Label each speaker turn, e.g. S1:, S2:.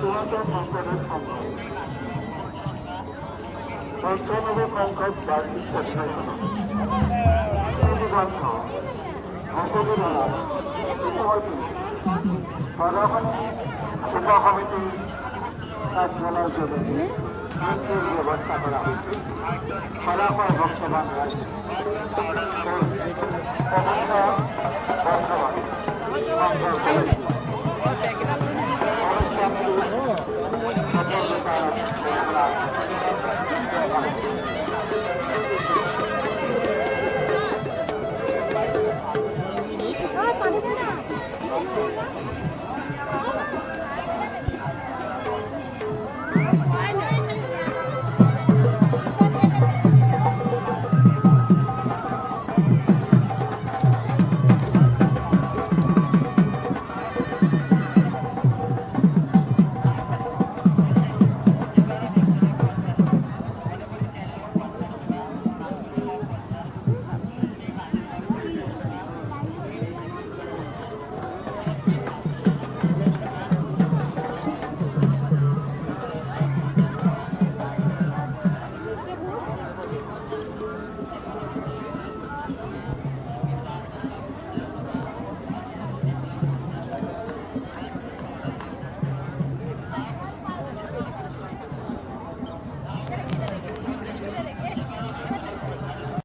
S1: পুরাতন সংকটের সংখ্যা 95 সংখ্যক বার্ষিক অধিবেশন অংশগ্রহণ উপকমিটি কার্যালয় জন্য মন্ত্রীর ব্যবস্থা করা হয়েছে ফলাফল বর্তমান রাষ্ট্র
S2: পানি